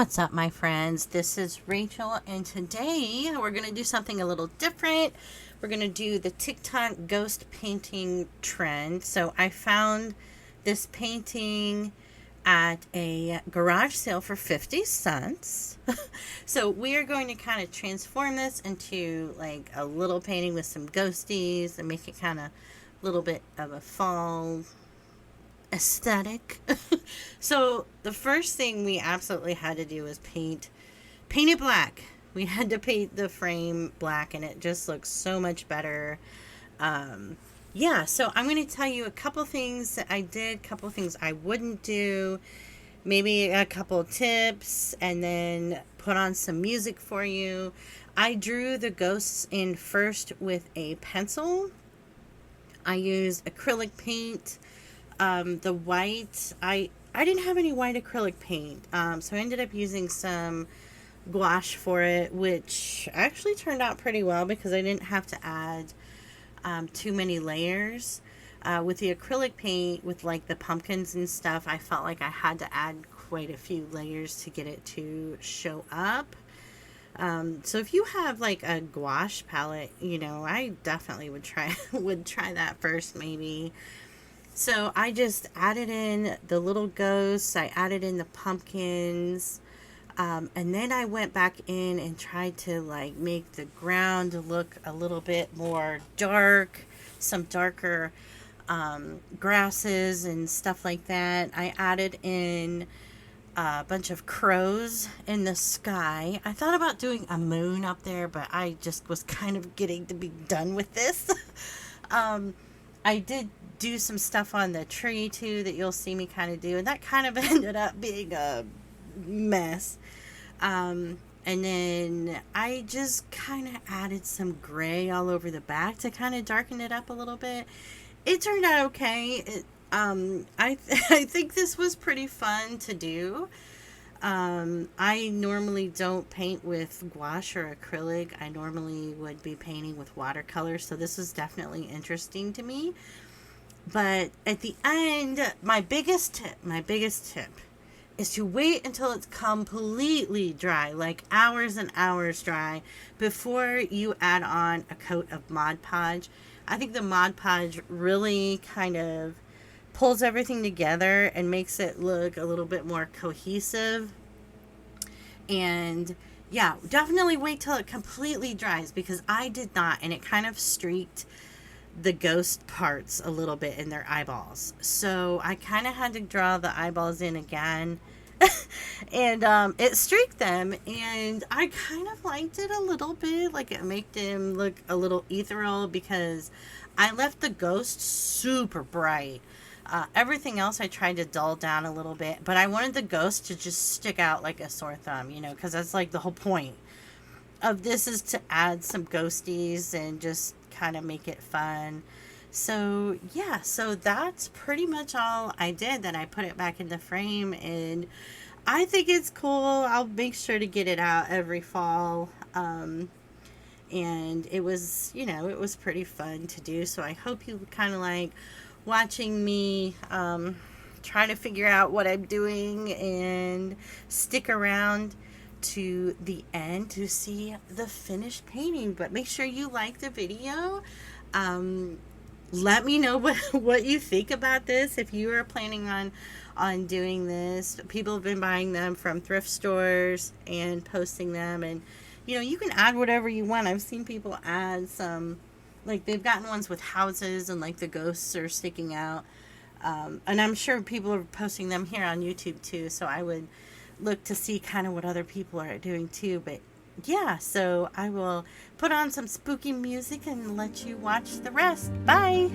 What's up, my friends? This is Rachel, and today we're going to do something a little different. We're going to do the TikTok ghost painting trend. So I found this painting at a garage sale for 50 cents. So we are going to kind of transform this into like a little painting with some ghosties and make it kind of a little bit of a fall aesthetic. So the first thing we absolutely had to do was paint it black. We had to paint the frame black, and it just looks so much better. So I'm going to tell you a couple things that I did, a couple things I wouldn't do, maybe a couple tips, and then put on some music for you. I drew the ghosts in first with a pencil. I used acrylic paint. The white, I didn't have any white acrylic paint, so I ended up using some gouache for it, which actually turned out pretty well because I didn't have to add too many layers. With the acrylic paint, with like the pumpkins and stuff, I felt like I had to add quite a few layers to get it to show up. So if you have like a gouache palette, I definitely would try that first, maybe. So I just added in the little ghosts, I added in the pumpkins, and then I went back in and tried to like make the ground look a little bit more dark, some darker grasses and stuff like that. I added in a bunch of crows in the sky. I thought about doing a moon up there, but I just was kind of getting to be done with this. I did do some stuff on the tree too that you'll see me kind of do, and that kind of ended up being a mess. And then I just kind of added some gray all over the back to kind of darken it up a little bit. It turned out okay. I think this was pretty fun to do. I normally don't paint with gouache or acrylic. I normally would be painting with watercolor, so this was definitely interesting to me. But at the end, my biggest tip is to wait until it's completely dry, like hours and hours dry, before you add on a coat of Mod Podge. I think the Mod Podge really kind of pulls everything together and makes it look a little bit more cohesive. And yeah, definitely wait till it completely dries, because I did not, and it kind of streaked the ghost parts a little bit in their eyeballs. So I kind of had to draw the eyeballs in again. And it streaked them, and I kind of liked it a little bit. Like, it made them look a little ethereal, because I left the ghost super bright. Everything else I tried to dull down a little bit, but I wanted the ghost to just stick out like a sore thumb, because that's like the whole point of this, is to add some ghosties and just kind of make it fun. So yeah, so that's pretty much all I did. Then I put it back in the frame, and I think it's cool. I'll make sure to get it out every fall. And it was, it was pretty fun to do. So I hope you kind of like watching me try to figure out what I'm doing, and stick around to the end to see the finished painting. But make sure you like the video. Let me know what you think about this. If you are planning on doing this, people have been buying them from thrift stores and posting them, and you can add whatever you want. I've seen people add some, like, they've gotten ones with houses and like the ghosts are sticking out, and I'm sure people are posting them here on YouTube too, so I would look to see kind of what other people are doing too. But yeah, so I will put on some spooky music and let you watch the rest. Bye.